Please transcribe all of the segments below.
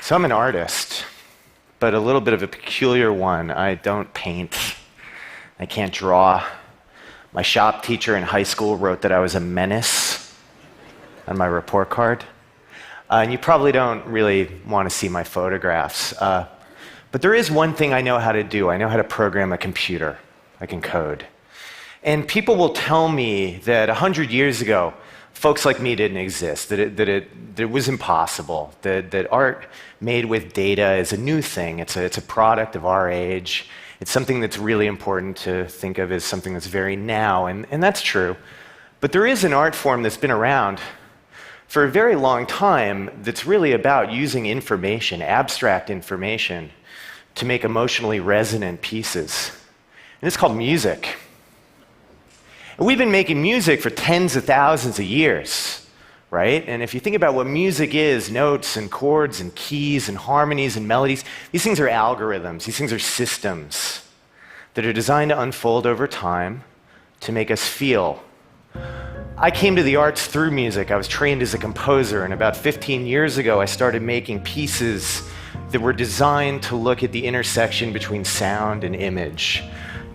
So I'm an artist, but a little bit of a peculiar one. I don't paint. I can't draw. My shop teacher in high school wrote that I was a menace on my report card. And you probably don't really want to see my photographs. But there is one thing I know how to do. I know how to program a computer. I can code. And people will tell me that 100 years ago, folks like me didn't exist, that it was impossible, that art made with data is a new thing. It's a product of our age. It's something that's really important to think of as something that's very now, and that's true. But there is an art form that's been around for a very long time that's really about using information, abstract information, to make emotionally resonant pieces. And it's called music. And we've been making music for tens of thousands of years, right? And if you think about what music is, notes and chords and keys and harmonies and melodies, these things are algorithms, these things are systems that are designed to unfold over time to make us feel. I came to the arts through music. I was trained as a composer, and about 15 years ago, I started making pieces that were designed to look at the intersection between sound and image,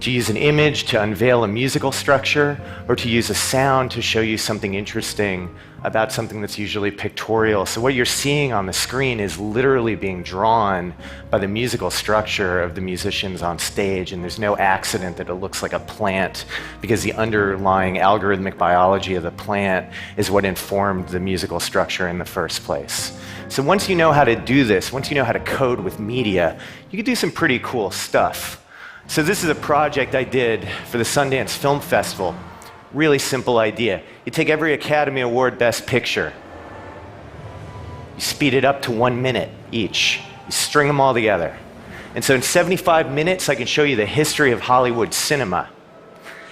to use an image to unveil a musical structure, or to use a sound to show you something interesting about something that's usually pictorial. So what you're seeing on the screen is literally being drawn by the musical structure of the musicians on stage, and there's no accident that it looks like a plant, because the underlying algorithmic biology of the plant is what informed the musical structure in the first place. So once you know how to do this, once you know how to code with media, you can do some pretty cool stuff. So this is a project I did for the Sundance Film Festival. Really simple idea. You take every Academy Award Best Picture, you speed it up to 1 minute each, you string them all together. And so in 75 minutes, I can show you the history of Hollywood cinema.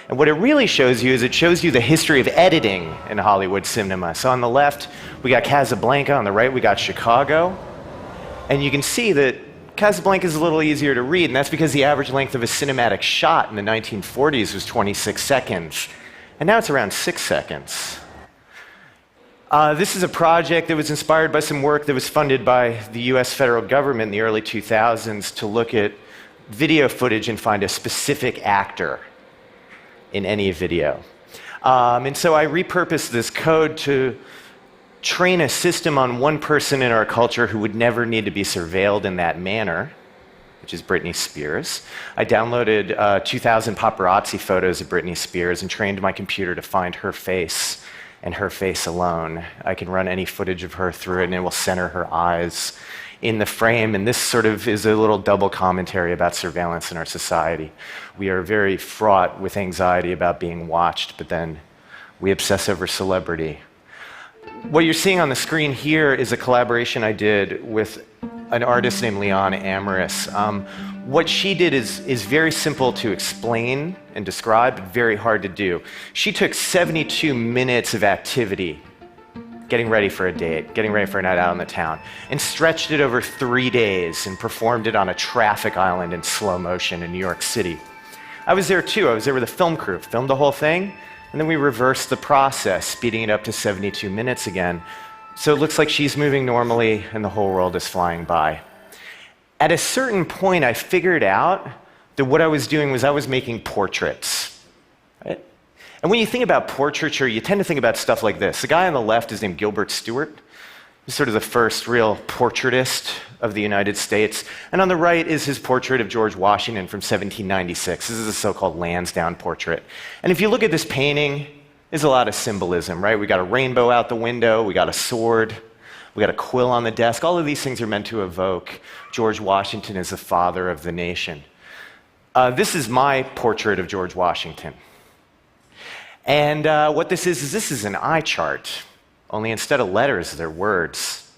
And what it really shows you is it shows you the history of editing in Hollywood cinema. So on the left, we got Casablanca, on the right, we got Chicago. And you can see that Casablanca is a little easier to read, and that's because the average length of a cinematic shot in the 1940s was 26 seconds. And now it's around 6 seconds. This is a project that was inspired by some work that was funded by the US federal government in the early 2000s to look at video footage and find a specific actor in any video. And so I repurposed this code to train a system on one person in our culture who would never need to be surveilled in that manner, which is Britney Spears. I downloaded 2,000 paparazzi photos of Britney Spears and trained my computer to find her face and her face alone. I can run any footage of her through it, and it will center her eyes in the frame. And this sort of is a little double commentary about surveillance in our society. We are very fraught with anxiety about being watched, but then we obsess over celebrity. What you're seeing on the screen here is a collaboration I did with an artist named Leon Amaris. What she did is very simple to explain and describe, but very hard to do. She took 72 minutes of activity, getting ready for a date, getting ready for a night out in the town, and stretched it over 3 days and performed it on a traffic island in slow motion in New York City. I was there too. I was there with a film crew, filmed the whole thing, and then we reversed the process, speeding it up to 72 minutes again. So it looks like she's moving normally and the whole world is flying by. At a certain point, I figured out that what I was doing was I was making portraits. Right? And when you think about portraiture, you tend to think about stuff like this. The guy on the left is named Gilbert Stuart. He's sort of the first real portraitist of the United States. And on the right is his portrait of George Washington from 1796. This is a so-called Lansdowne portrait. And if you look at this painting, there's a lot of symbolism, right? We got a rainbow out the window, we got a sword, we got a quill on the desk. All of these things are meant to evoke George Washington as the father of the nation. This is my portrait of George Washington. And what this is an eye chart. Only instead of letters, they're words.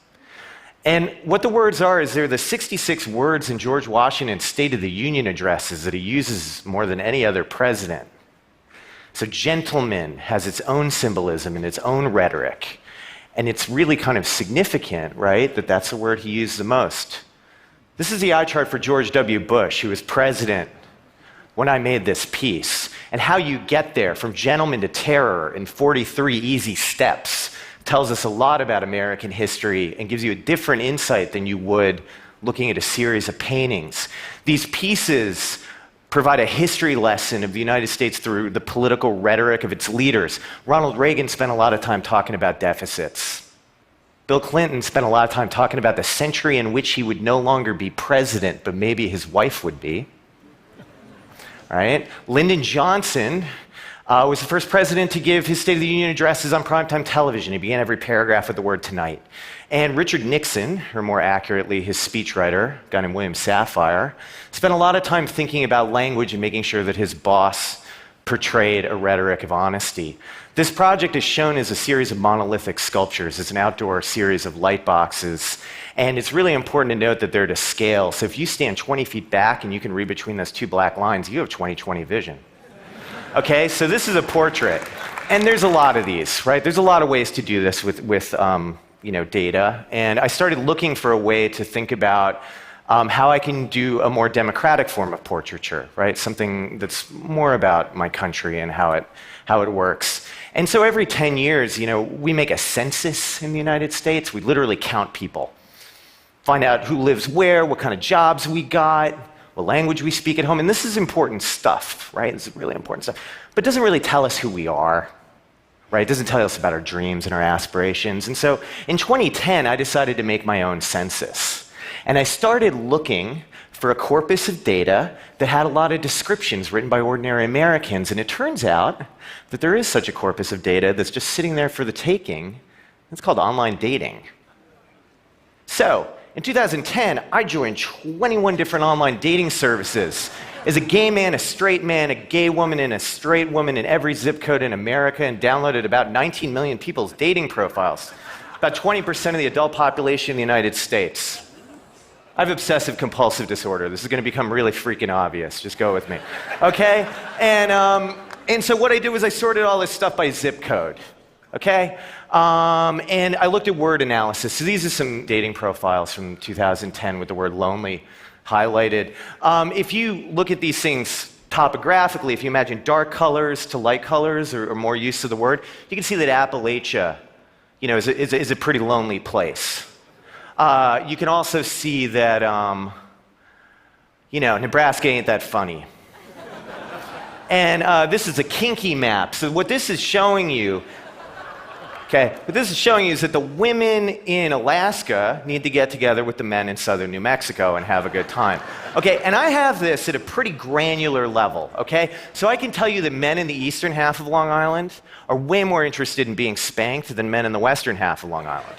And what the words are is they're the 66 words in George Washington's State of the Union addresses that he uses more than any other president. So gentleman has its own symbolism and its own rhetoric. And it's really kind of significant, right, that that's the word he used the most. This is the eye chart for George W. Bush, who was president when I made this piece, and how you get there from gentleman to terror in 43 easy steps tells us a lot about American history and gives you a different insight than you would looking at a series of paintings. These pieces provide a history lesson of the United States through the political rhetoric of its leaders. Ronald Reagan spent a lot of time talking about deficits. Bill Clinton spent a lot of time talking about the century in which he would no longer be president, but maybe his wife would be. All right? Lyndon Johnson was the first president to give his State of the Union addresses on primetime television. He began every paragraph with the word tonight. And Richard Nixon, or more accurately, his speechwriter, a guy named William Safire, spent a lot of time thinking about language and making sure that his boss portrayed a rhetoric of honesty. This project is shown as a series of monolithic sculptures. It's an outdoor series of light boxes. And it's really important to note that they're to scale. So if you stand 20 feet back and you can read between those two black lines, you have 20/20 vision. Okay, so this is a portrait. And there's a lot of these, right? There's a lot of ways to do this with data. And I started looking for a way to think about how I can do a more democratic form of portraiture, right? Something that's more about my country and how it works. And so every 10 years, we make a census in the United States. We literally count people, find out who lives where, what kind of jobs we got, what language we speak at home. And this is important stuff, right? This is really important stuff. But it doesn't really tell us who we are, right? It doesn't tell us about our dreams and our aspirations. And so in 2010, I decided to make my own census. And I started looking for a corpus of data that had a lot of descriptions written by ordinary Americans. And it turns out that there is such a corpus of data that's just sitting there for the taking. It's called online dating. So, in 2010, I joined 21 different online dating services. As a gay man, a straight man, a gay woman, and a straight woman in every zip code in America, and downloaded about 19 million people's dating profiles, about 20% of the adult population in the United States. I have obsessive compulsive disorder. This is going to become really freaking obvious. Just go with me. Okay? And so what I did was I sorted all this stuff by zip code. Okay? And I looked at word analysis. So these are some dating profiles from 2010 with the word lonely highlighted. If you look at these things topographically, if you imagine dark colors to light colors or more use of the word, you can see that Appalachia, is a pretty lonely place. You can also see that, Nebraska ain't that funny. And this is a kinky map. So what this is showing you is that the women in Alaska need to get together with the men in southern New Mexico and have a good time. Okay, and I have this at a pretty granular level, okay? So I can tell you that men in the eastern half of Long Island are way more interested in being spanked than men in the western half of Long Island.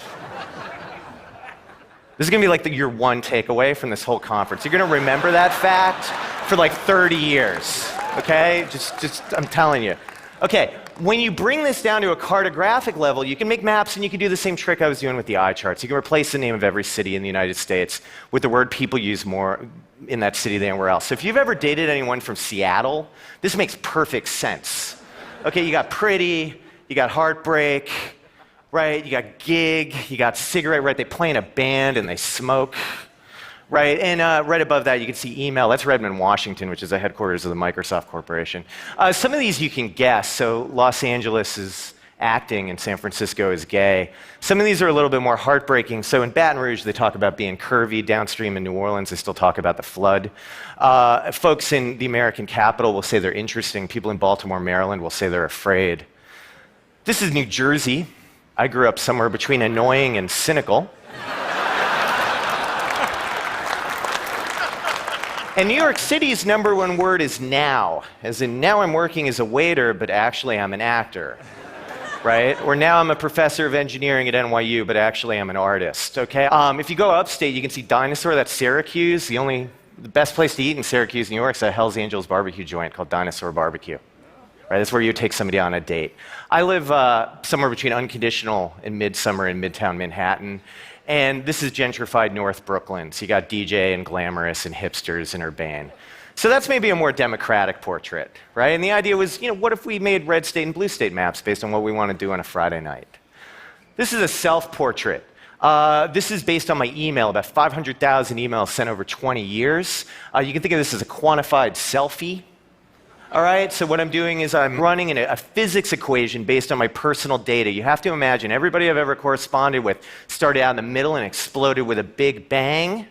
This is going to be like your one takeaway from this whole conference. You're going to remember that fact for like 30 years, okay? Just I'm telling you. Okay, when you bring this down to a cartographic level, you can make maps and you can do the same trick I was doing with the eye charts. You can replace the name of every city in the United States with the word people use more in that city than anywhere else. So if you've ever dated anyone from Seattle, this makes perfect sense. Okay, you got pretty, you got heartbreak, right? You got gig, you got cigarette, right? They play in a band and they smoke, right? And right above that, you can see email. That's Redmond, Washington, which is the headquarters of the Microsoft Corporation. Some of these you can guess. So Los Angeles is acting and San Francisco is gay. Some of these are a little bit more heartbreaking. So in Baton Rouge, they talk about being curvy. Downstream in New Orleans, they still talk about the flood. Folks in the American capital will say they're interesting. People in Baltimore, Maryland will say they're afraid. This is New Jersey. I grew up somewhere between annoying and cynical. And New York City's number one word is now, as in now I'm working as a waiter, but actually I'm an actor, right? Or now I'm a professor of engineering at NYU, but actually I'm an artist, okay? If you go upstate, you can see Dinosaur, that's Syracuse. The best place to eat in Syracuse, New York, is a Hell's Angels barbecue joint called Dinosaur Barbecue. Right, that's where you take somebody on a date. I live somewhere between Unconditional and Midsummer in Midtown Manhattan, and this is gentrified North Brooklyn. So you got DJ and glamorous and hipsters and urbane. So that's maybe a more democratic portrait, right? And the idea was, what if we made red state and blue state maps based on what we want to do on a Friday night? This is a self-portrait. This is based on my email, about 500,000 emails sent over 20 years. You can think of this as a quantified selfie. All right, so what I'm doing is I'm running a physics equation based on my personal data. You have to imagine everybody I've ever corresponded with started out in the middle and exploded with a big bang,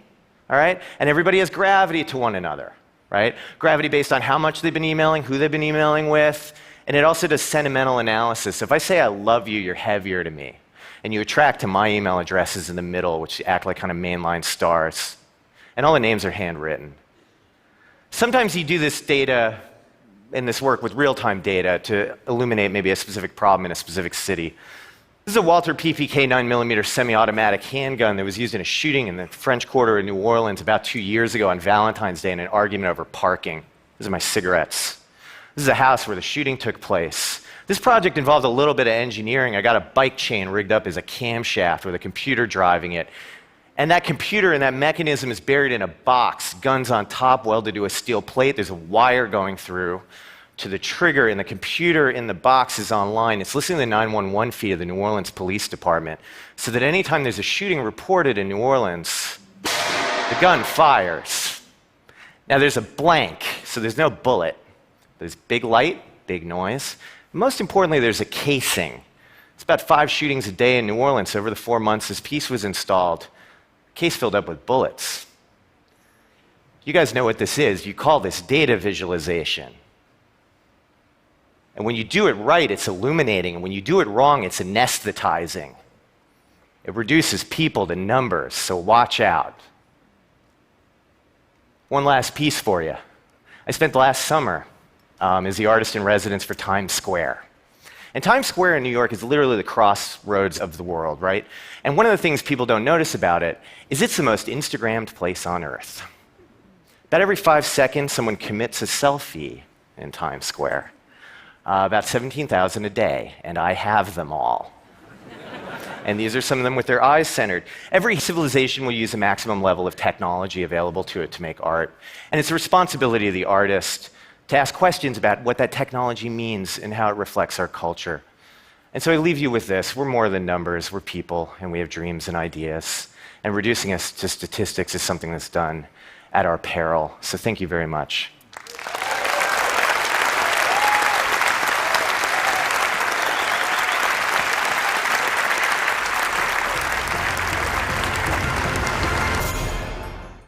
all right? And everybody has gravity to one another, right? Gravity based on how much they've been emailing, who they've been emailing with, and it also does sentimental analysis. So if I say I love you, you're heavier to me. And you attract to my email addresses in the middle, which act like kind of mainline stars. And all the names are handwritten. Sometimes you do this data in this work with real-time data to illuminate maybe a specific problem in a specific city. This is a Walther PPK 9mm semi-automatic handgun that was used in a shooting in the French Quarter in New Orleans about 2 years ago on Valentine's Day in an argument over parking. These are my cigarettes. This is a house where the shooting took place. This project involved a little bit of engineering. I got a bike chain rigged up as a camshaft with a computer driving it. And that computer and that mechanism is buried in a box, guns on top, welded to a steel plate. There's a wire going through to the trigger, and the computer in the box is online. It's listening to the 911 feed of the New Orleans Police Department, so that anytime there's a shooting reported in New Orleans, the gun fires. Now there's a blank, so there's no bullet. There's big light, big noise. Most importantly, there's a casing. It's about 5 shootings a day in New Orleans. So over the 4 months this piece was installed, case filled up with bullets. You guys know what this is. You call this data visualization. And when you do it right, it's illuminating. And when you do it wrong, it's anesthetizing. It reduces people to numbers, so watch out. One last piece for you. I spent last summer as the artist in residence for Times Square. And Times Square in New York is literally the crossroads of the world, right? And one of the things people don't notice about it is it's the most Instagrammed place on earth. About every 5 seconds, someone commits a selfie in Times Square. About 17,000 a day, and I have them all. And these are some of them with their eyes centered. Every civilization will use a maximum level of technology available to it to make art. And it's the responsibility of the artist to ask questions about what that technology means and how it reflects our culture. And so I leave you with this. We're more than numbers. We're people, and we have dreams and ideas. And reducing us to statistics is something that's done at our peril. So thank you very much.